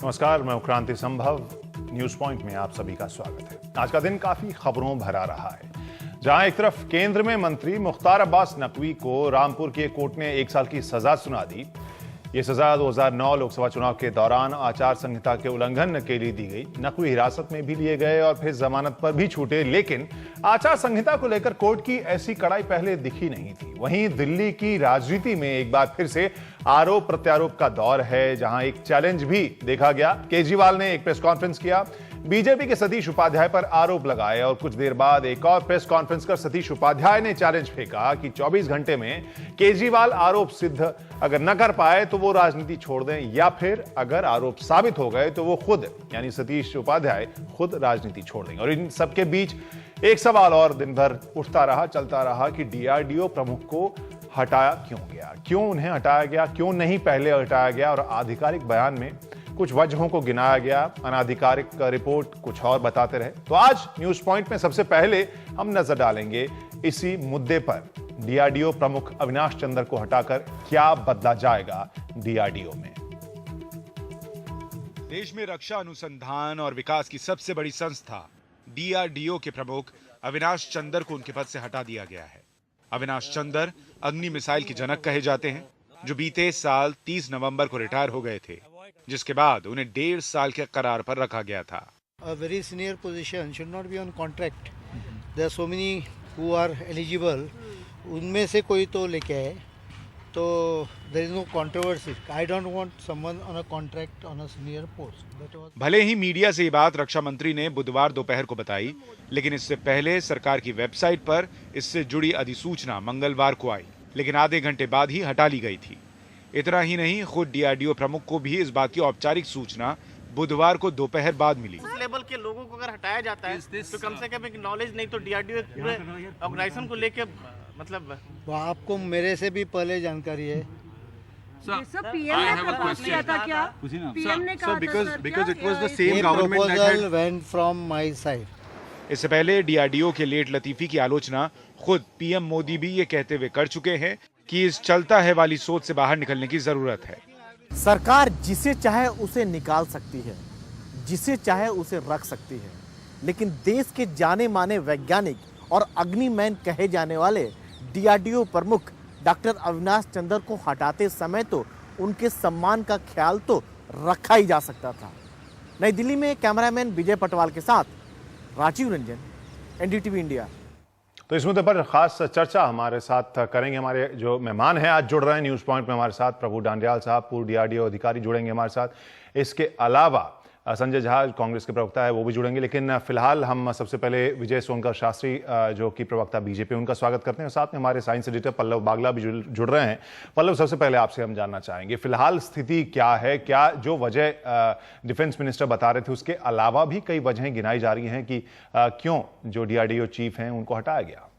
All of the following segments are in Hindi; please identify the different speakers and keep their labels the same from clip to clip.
Speaker 1: नमस्कार, मैं क्रांति संभव। न्यूज पॉइंट में आप सभी का स्वागत है। आज का दिन काफी खबरों भरा रहा है, जहां एक तरफ केंद्र में मंत्री मुख्तार अब्बास नकवी को रामपुर की एक कोर्ट ने 1 साल की सजा सुना दी। ये सजा 2009 लोकसभा चुनाव के दौरान आचार संहिता के उल्लंघन के लिए दी गई। नकवी हिरासत में भी लिए गए और फिर जमानत पर भी छूटे, लेकिन आचार संहिता को लेकर कोर्ट की ऐसी कड़ाई पहले दिखी नहीं थी। वहीं दिल्ली की राजनीति में एक बार फिर से आरोप प्रत्यारोप का दौर है, जहां एक चैलेंज भी देखा गया। केजरीवाल ने एक प्रेस कॉन्फ्रेंस किया, बीजेपी के सतीश उपाध्याय पर आरोप लगाए और कुछ देर बाद एक और प्रेस कॉन्फ्रेंस कर सतीश उपाध्याय ने चैलेंज फेंका कि 24 घंटे में केजरीवाल आरोप सिद्ध अगर न कर पाए तो वो राजनीति छोड़ दें, या फिर अगर आरोप साबित हो गए तो वो खुद यानी सतीश उपाध्याय खुद राजनीति छोड़ देंगे। और इन सबके बीच एक सवाल और दिन भर उठता रहा, चलता रहा कि डीआरडीओ प्रमुख को हटाया क्यों गया, क्यों उन्हें हटाया गया, क्यों नहीं पहले हटाया गया। और आधिकारिक बयान में कुछ वजहों को गिनाया गया, अनाधिकारिक रिपोर्ट कुछ और बताते रहे। तो आज न्यूज पॉइंट में सबसे पहले हम नजर डालेंगे इसी मुद्दे पर, डीआरडीओ प्रमुख अविनाश चंद्र को हटाकर क्या बदला जाएगा डीआरडीओ में।
Speaker 2: देश में रक्षा अनुसंधान और विकास की सबसे बड़ी संस्था डीआरडीओ के प्रमुख अविनाश चंद्र को उनके पद से हटा दिया गया है। अविनाश चंद्र अग्नि मिसाइल के जनक कहे जाते हैं, जो बीते साल 30 नवंबर को रिटायर हो गए थे, जिसके बाद उन्हें 1.5 साल के करार पर रखा गया था।
Speaker 3: A very senior position should not be on contract. There are so many who are eligible. उनमें से कोई तो लेके आए, तो there is no controversy. I don't want someone on a contract on a senior post.
Speaker 2: भले ही मीडिया से ये बात रक्षा मंत्री ने बुधवार दोपहर को बताई, लेकिन इससे पहले सरकार की वेबसाइट पर इससे जुड़ी अधिसूचना मंगलवार को आई, लेकिन आधे घंटे बाद ही हटा ली गई थी। इतना ही नहीं, खुद डीआरडीओ प्रमुख को भी इस बात की औपचारिक सूचना बुधवार को दोपहर बाद मिली।
Speaker 4: उस लेवल के लोगों को अगर हटाया जाता है तो कम से कम एक नॉलेज नहीं तो डीआरडीओ पूरे ऑर्गेनाइजेशन को लेके मतलब
Speaker 3: आपको मेरे से भी पहले जानकारी है।
Speaker 5: सर पीएम ने प्रपोज किया था क्या? पीएम ने कहा था
Speaker 2: because it was the
Speaker 3: ये
Speaker 2: same government that
Speaker 3: proposal
Speaker 2: had...
Speaker 3: went from my side.
Speaker 2: इससे पहले डीआरडीओ के लेट लतीफी की आलोचना खुद पीएम मोदी भी ये कहते हुए कर चुके हैं कि इस चलता है वाली सोच से बाहर निकलने की जरूरत है।
Speaker 6: सरकार जिसे चाहे उसे निकाल सकती है, जिसे चाहे उसे रख सकती है, लेकिन देश के जाने माने वैज्ञानिक और अग्निमैन कहे जाने वाले डीआरडीओ प्रमुख डॉक्टर अविनाश चंद्र को हटाते समय तो उनके सम्मान का ख्याल तो रखा ही जा सकता था। नई दिल्ली में कैमरामैन विजय पटवाल के साथ राजीव रंजन, एनडीटीवी इंडिया।
Speaker 1: तो इस मुद्दे पर खास चर्चा हमारे साथ करेंगे। हमारे जो मेहमान हैं आज जुड़ रहे हैं न्यूज पॉइंट में हमारे साथ, प्रभु डांडियाल साहब, पूर्व डीआरडीओ अधिकारी जुड़ेंगे हमारे साथ। इसके अलावा संजय झा कांग्रेस के प्रवक्ता है, वो भी जुड़ेंगे। लेकिन फिलहाल हम सबसे पहले विजय सोनकर शास्त्री जो कि प्रवक्ता बीजेपी, उनका स्वागत करते हैं। साथ में हमारे साइंस एडिटर पल्लव बागला भी जुड़ रहे हैं। पल्लव, सबसे पहले आपसे हम जानना चाहेंगे फिलहाल स्थिति क्या है, क्या जो वजह डिफेंस मिनिस्टर बता रहे थे उसके अलावा भी कई वजहें गिनाई जा रही हैं कि क्यों जो डीआरडीओ चीफ हैं उनको हटाया गया?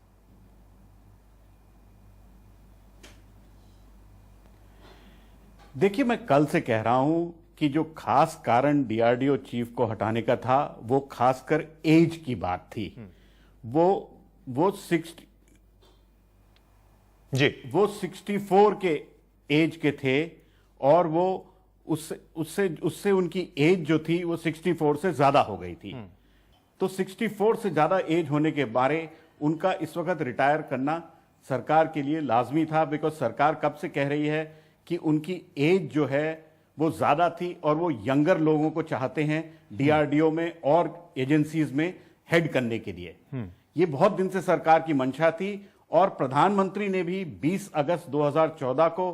Speaker 7: देखिए, मैं कल से कह रहा हूं कि जो खास कारण डीआरडीओ चीफ को हटाने का था वो खासकर एज की बात थी। वो 64 के एज के थे और वो उससे उनकी एज जो थी वो 64 से ज्यादा हो गई थी। तो 64 से ज्यादा एज होने के बारे उनका इस वक्त रिटायर करना सरकार के लिए लाजमी था, बिकॉज सरकार कब से कह रही है कि उनकी एज जो है वो ज्यादा थी और वो यंगर लोगों को चाहते हैं डीआरडीओ में और एजेंसीज में हेड करने के लिए। ये बहुत दिन से सरकार की मंशा थी और प्रधानमंत्री ने भी 20 अगस्त 2014 को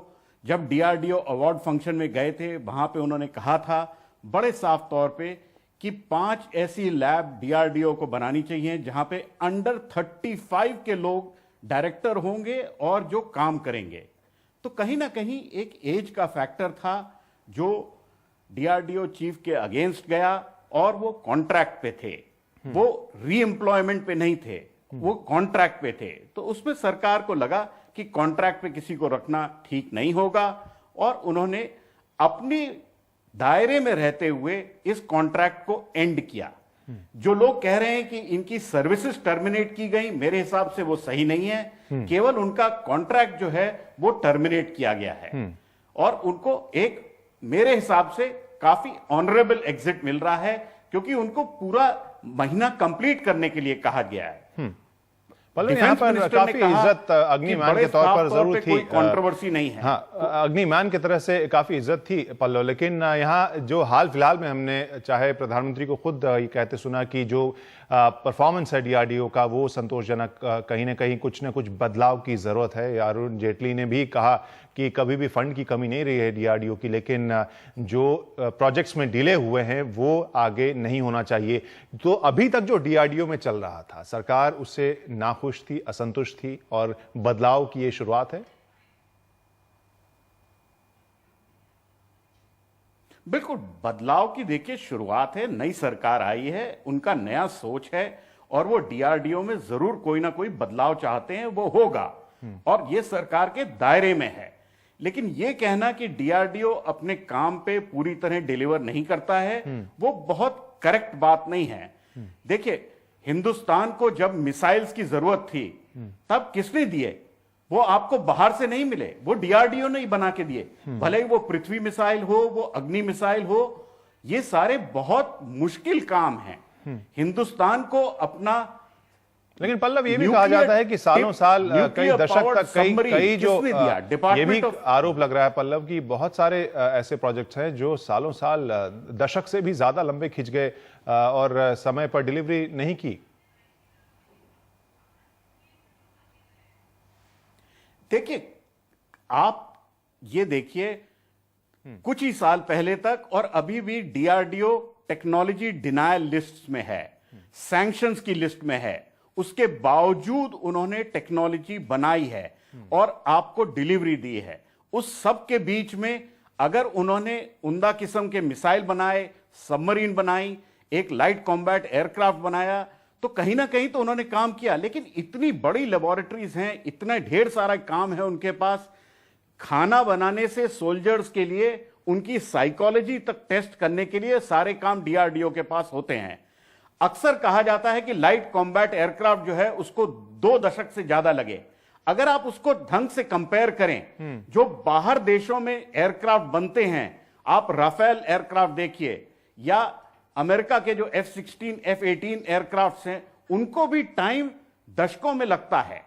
Speaker 7: जब डीआरडीओ अवार्ड फंक्शन में गए थे, वहां पे उन्होंने कहा था बड़े साफ तौर पे कि 5 ऐसी लैब डीआरडीओ को बनानी चाहिए जहां पे अंडर 35 के लोग डायरेक्टर होंगे और जो काम करेंगे। तो कहीं ना कहीं एक एज का फैक्टर था जो डीआरडीओ चीफ के अगेंस्ट गया और वो कॉन्ट्रैक्ट पे थे, वो रीएम्प्लॉयमेंट पे नहीं थे, वो कॉन्ट्रैक्ट पे थे। तो उसमें सरकार को लगा कि कॉन्ट्रैक्ट पे किसी को रखना ठीक नहीं होगा और उन्होंने अपनी दायरे में रहते हुए इस कॉन्ट्रैक्ट को एंड किया। जो लोग कह रहे हैं कि इनकी सर्विसेज टर्मिनेट की गई, मेरे हिसाब से वो सही नहीं है। केवल उनका कॉन्ट्रैक्ट जो है वो टर्मिनेट किया गया है और उनको एक मेरे हिसाब से काफी ऑनरेबल एग्जिट मिल रहा है, क्योंकि उनको पूरा महीना कंप्लीट करने के लिए कहा गया है।
Speaker 1: पल्लव, यहाँ पर काफी इज्जत अग्निमैन के तौर पर जरूर थी,
Speaker 7: कंट्रोवर्सी नहीं है।
Speaker 1: हाँ, अग्निमैन की तरह से काफी इज्जत थी पल्लव, लेकिन यहाँ जो हाल फिलहाल में हमने चाहे प्रधानमंत्री को खुद ये कहते सुना कि जो परफॉर्मेंस है डीआरडीओ का वो संतोषजनक, कहीं ना कहीं कुछ ना कुछ बदलाव की जरूरत है। अरुण जेटली ने भी कहा कि कभी भी फंड की कमी नहीं रही है डीआरडीओ की, लेकिन जो प्रोजेक्ट्स में डिले हुए हैं वो आगे नहीं होना चाहिए। तो अभी तक जो डीआरडीओ में चल रहा था, सरकार उससे नाखुश थी, असंतुष्ट थी, और बदलाव की ये शुरुआत है।
Speaker 7: बिल्कुल, बदलाव की देखिए शुरुआत है। नई सरकार आई है, उनका नया सोच है, और वो डीआरडीओ में जरूर कोई ना कोई बदलाव चाहते हैं, वो होगा, और ये सरकार के दायरे में है। लेकिन ये कहना कि डीआरडीओ अपने काम पे पूरी तरह डिलीवर नहीं करता है, वो बहुत करेक्ट बात नहीं है। देखिए, हिंदुस्तान को जब मिसाइल्स की जरूरत थी तब किसने दिए? वो आपको बाहर से नहीं मिले, वो डीआरडीओ ने ही बना के दिए। भले ही वो पृथ्वी मिसाइल हो, वो अग्नि मिसाइल हो, ये सारे बहुत मुश्किल काम हैं। हिंदुस्तान को अपना,
Speaker 1: लेकिन पल्लव ये भी कहा जाता है कि सालों साल, कई दशक तक कई जो ये भी आरोप लग रहा है पल्लव कि बहुत सारे ऐसे प्रोजेक्ट्स हैं जो सालों साल, दशक से भी ज्यादा लंबे खिंच गए और समय पर डिलीवरी नहीं की।
Speaker 7: देखिए, आप ये देखिए, कुछ ही साल पहले तक और अभी भी डीआरडीओ टेक्नोलॉजी डिनायल लिस्ट में है, सैंक्शंस की लिस्ट में है। उसके बावजूद उन्होंने टेक्नोलॉजी बनाई है और आपको डिलीवरी दी है। उस सब के बीच में अगर उन्होंने उम्दा किस्म के मिसाइल बनाए, सबमरीन बनाई, एक लाइट कॉम्बैट एयरक्राफ्ट बनाया, तो कहीं ना कहीं तो उन्होंने काम किया। लेकिन इतनी बड़ी लेबोरेटरीज हैं, इतना ढेर सारा काम है उनके पास। खाना बनाने से सोल्जर्स के लिए उनकी साइकोलॉजी तक टेस्ट करने के लिए सारे काम डीआरडीओ के पास होते हैं। अक्सर कहा जाता है कि लाइट कॉम्बैट एयरक्राफ्ट जो है उसको 2 दशक से ज्यादा लगे। अगर आप उसको ढंग से कंपेयर करें, जो बाहर देशों में एयरक्राफ्ट बनते हैं, आप राफेल एयरक्राफ्ट देखिए, या अमेरिका के जो F-16, F-18 एयरक्राफ्ट हैं, उनको भी टाइम दशकों में लगता है।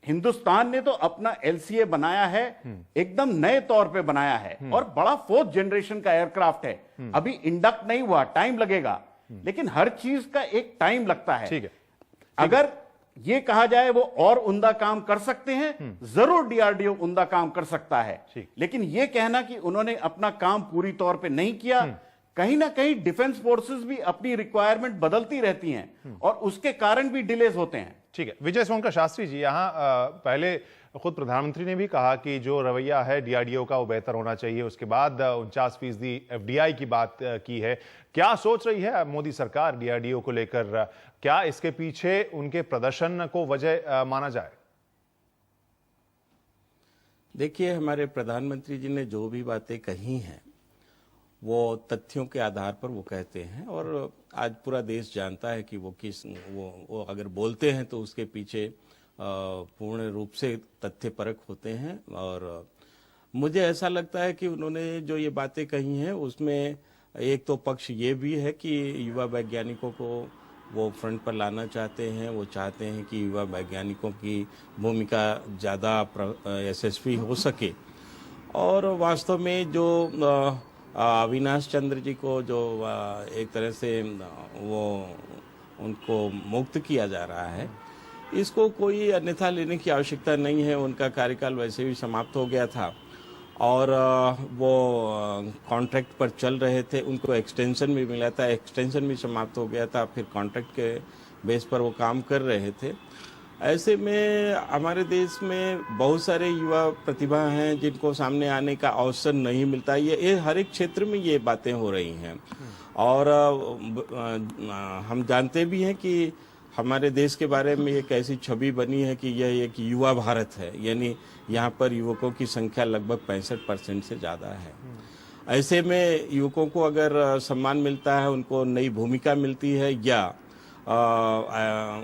Speaker 7: हिंदुस्तान ने तो अपना LCA बनाया है, एकदम नए तौर पे बनाया है, और बड़ा 4th जनरेशन का एयरक्राफ्ट है। अभी इंडक्ट नहीं हुआ, टाइम लगेगा, लेकिन हर चीज का एक टाइम लगता है।
Speaker 1: ठीक है।
Speaker 7: अगर ये कहा जाए वो और उम्दा काम कर सकते हैं, जरूर डीआरडीओ उम्दा काम कर सकता है, लेकिन ये कहना कि उन्होंने अपना काम पूरी तौर पे नहीं किया, कहीं ना कहीं डिफेंस फोर्सेस भी अपनी रिक्वायरमेंट बदलती रहती हैं और उसके कारण भी डिलेज होते हैं।
Speaker 1: ठीक है। विजय सोनकर शास्त्री जी, यहाँ पहले खुद प्रधानमंत्री ने भी कहा कि जो रवैया है डीआरडीओ का वो बेहतर होना चाहिए। उसके बाद 49% एफडीआई की बात की है। क्या सोच रही है मोदी सरकार डीआरडीओ को लेकर? क्या इसके पीछे उनके प्रदर्शन को वजह माना जाए?
Speaker 8: देखिए, हमारे प्रधानमंत्री जी ने जो भी बातें कही हैं वो तथ्यों के आधार पर वो कहते हैं, और आज पूरा देश जानता है कि वो अगर बोलते हैं तो उसके पीछे पूर्ण रूप से तथ्यपरक होते हैं। और मुझे ऐसा लगता है कि उन्होंने जो ये बातें कही हैं उसमें एक तो पक्ष ये भी है कि युवा वैज्ञानिकों को वो फ्रंट पर लाना चाहते हैं। वो चाहते हैं कि युवा वैज्ञानिकों की भूमिका ज़्यादा यशस्वी हो सके, और वास्तव में जो अविनाश चंद्र जी को जो एक तरह से वो उनको मुक्त किया जा रहा है, इसको कोई अन्यथा लेने की आवश्यकता नहीं है। उनका कार्यकाल वैसे भी समाप्त हो गया था और वो कॉन्ट्रैक्ट पर चल रहे थे, उनको एक्सटेंशन भी मिला था, एक्सटेंशन भी समाप्त हो गया था, फिर कॉन्ट्रैक्ट के बेस पर वो काम कर रहे थे। ऐसे में हमारे देश में बहुत सारे युवा प्रतिभा हैं जिनको सामने आने का अवसर नहीं मिलता। ये हर एक क्षेत्र में ये बातें हो रही हैं, और हम जानते भी हैं कि हमारे देश के बारे में एक ऐसी छवि बनी है कि यह एक युवा भारत है, यानी यहाँ पर युवकों की संख्या लगभग 65% से ज़्यादा है। ऐसे में युवकों को अगर सम्मान मिलता है, उनको नई भूमिका मिलती है, या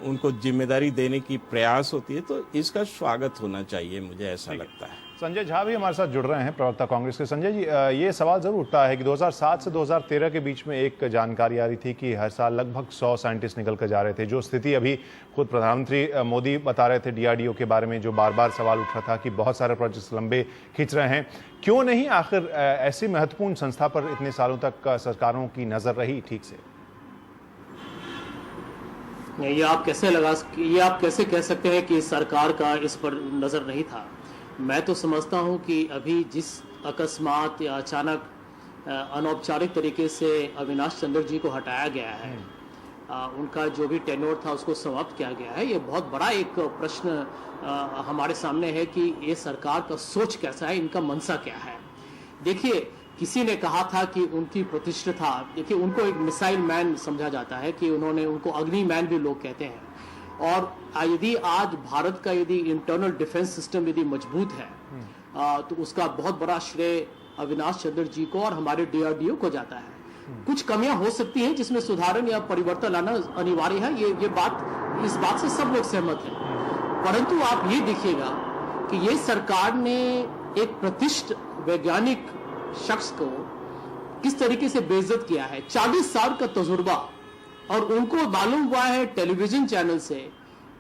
Speaker 8: उनको जिम्मेदारी देने की प्रयास होती है, तो इसका स्वागत होना चाहिए, मुझे ऐसा लगता है।
Speaker 1: संजय झा भी हमारे साथ जुड़ रहे हैं, प्रवक्ता कांग्रेस के। संजय जी, ये सवाल जरूर उठता है कि 2007 से 2013 के बीच में एक जानकारी आ रही थी कि हर साल लगभग 100 साइंटिस्ट निकल कर जा रहे थे। जो स्थिति अभी खुद प्रधानमंत्री मोदी बता रहे थे डीआरडीओ के बारे में, जो बार बार सवाल उठ रहा था कि बहुत सारे प्रोजेक्ट्स लंबे खींच रहे हैं, क्यों नहीं आखिर ऐसी महत्वपूर्ण संस्था पर इतने सालों तक सरकारों की नजर रही ठीक से?
Speaker 9: ये आप कैसे कह सकते हैं कि सरकार का इस पर नजर नहीं था? मैं तो समझता हूं कि अभी जिस अकस्मात या अचानक अनौपचारिक तरीके से अविनाश चंद्र जी को हटाया गया है, उनका जो भी टेन्योर था उसको समाप्त किया गया है, ये बहुत बड़ा एक प्रश्न हमारे सामने है कि ये सरकार का सोच कैसा है, इनका मनसा क्या है। देखिए, किसी ने कहा था कि उनकी प्रतिष्ठा, देखिए उनको एक मिसाइल मैन समझा जाता है, कि उनको अग्नि मैन भी लोग कहते हैं। और यदि आज भारत का यदि इंटरनल डिफेंस सिस्टम यदि मजबूत है तो उसका बहुत बड़ा श्रेय अविनाश चंद्र जी को और हमारे डीआरडीओ को जाता है। कुछ कमियां हो सकती हैं जिसमें सुधारण या परिवर्तन लाना अनिवार्य है, इस बात से सब लोग सहमत हैं। परंतु आप ये देखिएगा कि ये सरकार ने एक प्रतिष्ठित वैज्ञानिक शख्स को किस तरीके से बेइज्जत किया है। 40 साल का तजुर्बा, और उनको मालूम हुआ है टेलीविजन चैनल से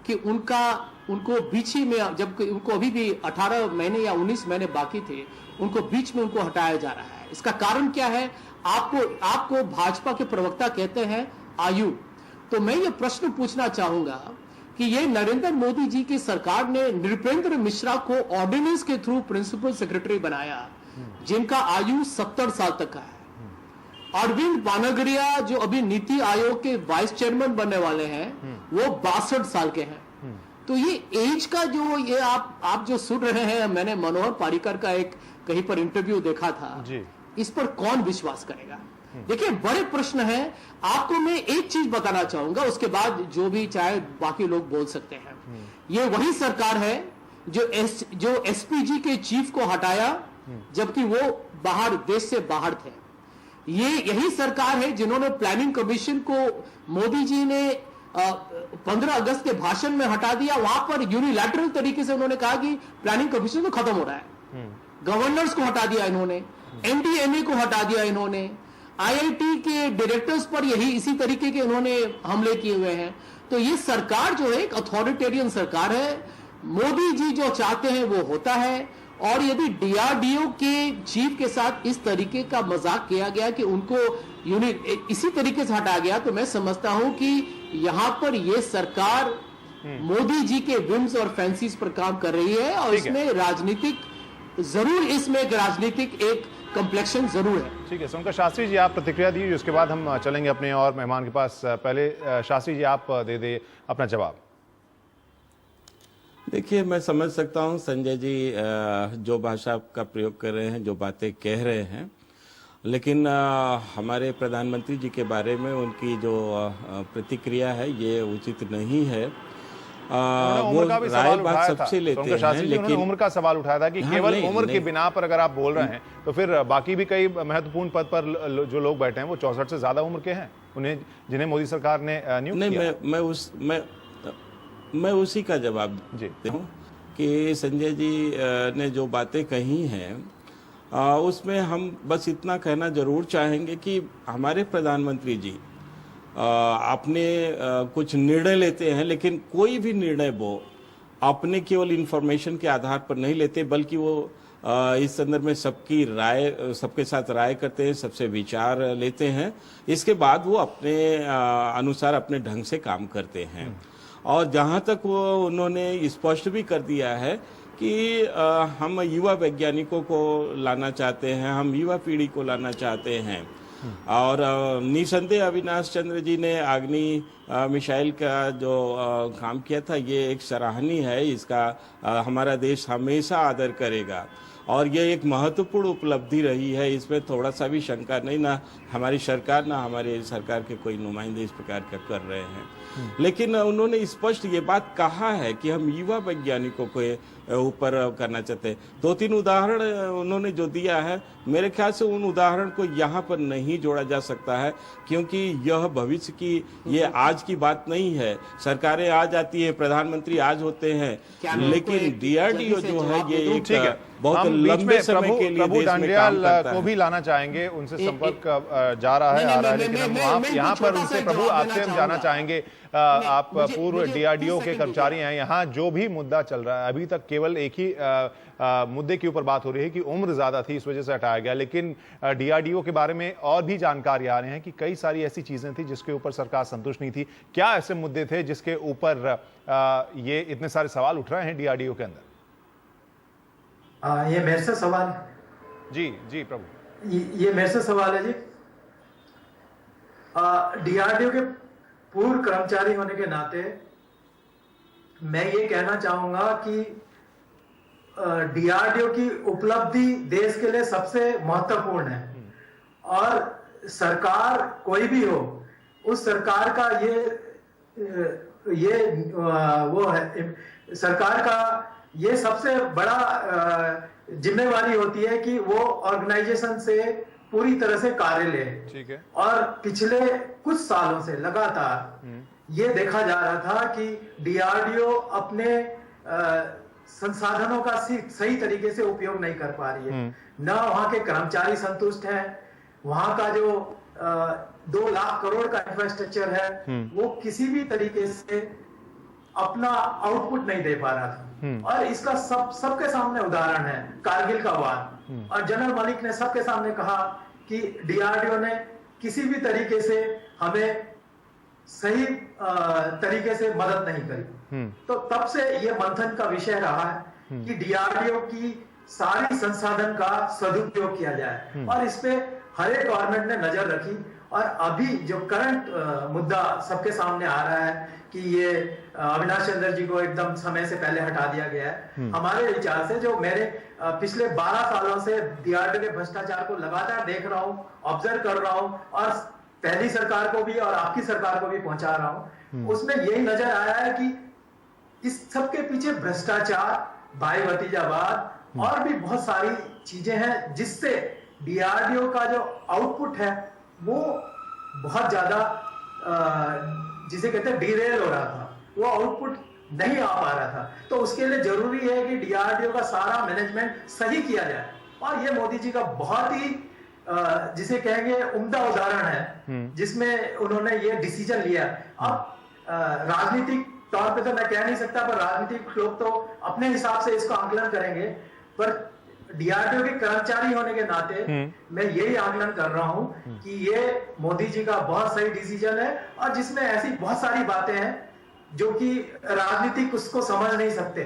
Speaker 9: कि उनको बीच ही में, जबकि उनको अभी भी 18 महीने या 19 महीने बाकी थे, उनको बीच में उनको हटाया जा रहा है। इसका कारण क्या है? आपको भाजपा के प्रवक्ता कहते हैं आयु। तो मैं ये प्रश्न पूछना चाहूंगा कि ये नरेंद्र मोदी जी की सरकार ने नृपेंद्र मिश्रा को ऑर्डिनेंस के थ्रू प्रिंसिपल सेक्रेटरी बनाया, जिनका आयु 70 साल तक का है। अरविंद पानागरिया जो अभी नीति आयोग के वाइस चेयरमैन बनने वाले हैं, वो 62 साल के हैं। तो ये एज का जो ये आप जो सुन रहे हैं, मैंने मनोहर पारिकर का एक कहीं पर इंटरव्यू देखा था जी। इस पर कौन विश्वास करेगा? देखिए, बड़े प्रश्न है। आपको मैं एक चीज बताना चाहूंगा, उसके बाद जो भी चाहे बाकी लोग बोल सकते हैं। ये वही सरकार है जो एसपीजी के चीफ को हटाया जबकि वो देश से बाहर थे। यही सरकार है जिन्होंने प्लानिंग कमीशन को मोदी जी ने 15 अगस्त के भाषण में हटा दिया। वहां पर यूनिलैटरल तरीके से उन्होंने कहा कि प्लानिंग कमीशन तो खत्म हो रहा है। गवर्नर्स को हटा दिया इन्होंने, एमडीएमए को हटा दिया इन्होंने, आईआईटी के डायरेक्टर्स पर इसी तरीके के इन्होंने हमले किए हुए हैं। तो ये सरकार जो है एक अथॉरिटेरियन सरकार है। मोदी जी जो चाहते हैं वो होता है। और यदि डीआरडीओ के चीफ के साथ इस तरीके का मजाक किया गया कि उनको इसी तरीके से हटाया गया, तो मैं समझता हूं कि यहां पर यह सरकार मोदी जी के विम्स और फैंसीज पर काम कर रही है। और इसमें इसमें राजनीतिक एक कम्प्लेक्शन जरूर है।
Speaker 1: ठीक है, सोमकर शास्त्री जी, आप प्रतिक्रिया दीजिए, उसके बाद हम चलेंगे अपने और मेहमान के पास। पहले शास्त्री जी आप दे अपना जवाब।
Speaker 8: देखिए, मैं समझ सकता हूं संजय जी जो भाषा का प्रयोग कर रहे हैं, जो बातें कह रहे हैं, लेकिन हमारे प्रधानमंत्री जी के बारे में उनकी जो प्रतिक्रिया है ये उचित नहीं है। वो राय बात सबसे लेते हैं, लेकिन
Speaker 1: उम्र का सवाल उठाया था कि केवल उम्र के बिना पर अगर आप बोल रहे हैं तो फिर बाकी भी कई महत्वपूर्ण पद पर जो लोग बैठे हैं वो 64 से ज्यादा उम्र के हैं, उन्हें जिन्हें मोदी सरकार ने नियुक्त किया।
Speaker 8: मैं उसी का जवाब देता हूँ कि संजय जी ने जो बातें कही हैं उसमें हम बस इतना कहना जरूर चाहेंगे कि हमारे प्रधानमंत्री जी अपने कुछ निर्णय लेते हैं, लेकिन कोई भी निर्णय वो अपने केवल इंफॉर्मेशन के आधार पर नहीं लेते, बल्कि वो इस संदर्भ में सबके साथ राय करते हैं, सबसे विचार लेते हैं। इसके बाद वो अपने अनुसार अपने ढंग से काम करते हैं। और जहां तक वो उन्होंने स्पष्ट भी कर दिया है कि हम युवा वैज्ञानिकों को लाना चाहते हैं, हम युवा पीढ़ी को लाना चाहते हैं। और निसंदेह अविनाश चंद्र जी ने अग्नि मिसाइल का जो काम किया था, ये एक सराहनीय है। इसका हमारा देश हमेशा आदर करेगा और ये एक महत्वपूर्ण उपलब्धि रही है, इसमें थोड़ा सा भी शंका नहीं। ना हमारी सरकार ना हमारे सरकार के कोई नुमाइंदे इस प्रकार का कर रहे हैं। लेकिन उन्होंने स्पष्ट ये बात कहा है कि हम युवा वैज्ञानिकों को ऊपर करना चाहते हैं। 2-3 उदाहरण उन्होंने जो दिया है, मेरे ख्याल से उन उदाहरण को यहाँ पर नहीं जोड़ा जा सकता है, क्योंकि यह भविष्य की, ये आज की बात नहीं है। सरकारें आज आती है, प्रधानमंत्री आज होते हैं, लेकिन डीआरडीओ जो है ये एक बहुत
Speaker 1: हम बीच
Speaker 8: लंबे
Speaker 1: में
Speaker 8: समय के लिए
Speaker 1: प्रभु
Speaker 8: देश में काम
Speaker 1: डांडियाल
Speaker 8: करता
Speaker 1: को
Speaker 8: है।
Speaker 1: भी लाना चाहेंगे, उनसे संपर्क जा रहा है, आ रहा है, लेकिन हम वहाँ यहाँ पर उनसे प्रभु आपसे हम जाना चाहेंगे, आप पूर्व डीआरडीओ के कर्मचारी हैं, यहाँ जो भी मुद्दा चल रहा है अभी तक केवल एक ही मुद्दे के ऊपर बात हो रही है कि उम्र ज्यादा थी इस वजह से हटाया गया, लेकिन डीआरडीओ के बारे में और भी जानकारी आ रहे हैं कि कई सारी ऐसी चीजें थी जिसके ऊपर सरकार संतुष्ट नहीं थी। क्या ऐसे मुद्दे थे जिसके ऊपर ये इतने सारे सवाल उठ रहे हैं डीआरडीओ के अंदर?
Speaker 10: ये मेरे से सवाल
Speaker 1: जी जी प्रभु,
Speaker 10: ये मेरे से सवाल है जी। डीआरडीओ के पूर्व कर्मचारी होने के नाते मैं ये कहना चाहूंगा कि डीआरडीओ की उपलब्धि देश के लिए सबसे महत्वपूर्ण है, और सरकार कोई भी हो, उस सरकार का वो है, सरकार का ये सबसे बड़ा जिम्मेवारी होती है कि वो ऑर्गेनाइजेशन से पूरी तरह से कार्य ले।
Speaker 1: ठीक है।
Speaker 10: और पिछले कुछ सालों से लगातार ये देखा जा रहा था कि डीआरडीओ अपने संसाधनों का सही तरीके से उपयोग नहीं कर पा रही है। न वहां के कर्मचारी संतुष्ट हैं, वहां का जो 2 लाख करोड़ का इंफ्रास्ट्रक्चर है वो किसी भी तरीके से अपना आउटपुट नहीं दे पा रहा था। और इसका सबके सामने उदाहरण है कारगिल का वार, और जनरल मलिक ने सबके सामने कहा कि डीआरडीओ ने किसी भी तरीके से हमें सही तरीके से मदद नहीं करी। तो तब से ये मंथन का विषय रहा है कि डीआरडीओ की सारी संसाधन का सदुपयोग किया जाए, और इस पे हर एक गवर्नमेंट ने नजर रखी। और अभी जो करंट मुद्दा सबके सामने आ रहा है कि ये अविनाश चंद्र जी को एकदम समय से पहले हटा दिया गया है, हमारे विचार से, जो मेरे पिछले 12 सालों से डीआरडीओ के भ्रष्टाचार को लगातार देख रहा हूँ, ऑब्जर्व कर रहा हूँ, और पहली सरकार को भी और आपकी सरकार को भी पहुंचा रहा हूँ, उसमें यही नजर आया है कि इस सबके पीछे भ्रष्टाचार, भाई भतीजावाद और भी बहुत सारी चीजें हैं, जिससे डीआरडीओ का जो आउटपुट है वो बहुत ज्यादा जिसे कहते हैं डीरेल हो रहा था, वो आउटपुट नहीं आ पा रहा था। तो उसके लिए जरूरी है कि डीआरडीओ का सारा मैनेजमेंट सही किया जाए, और ये मोदी जी का बहुत ही जिसे कहेंगे उम्दा उदाहरण है, जिसमें उन्होंने ये डिसीजन लिया। अब राजनीतिक तौर पे तो मैं कह नहीं सकता, पर राजनीतिक लोग तो अपने हिसाब से इसका आकलन करेंगे, पर डीआरडीओ के कर्मचारी होने के नाते मैं यही आकलन कर रहा हूं कि ये मोदी जी का बहुत सही डिसीजन है, और जिसमें ऐसी बहुत सारी बातें हैं जो कि राजनीतिक उसको समझ नहीं सकते।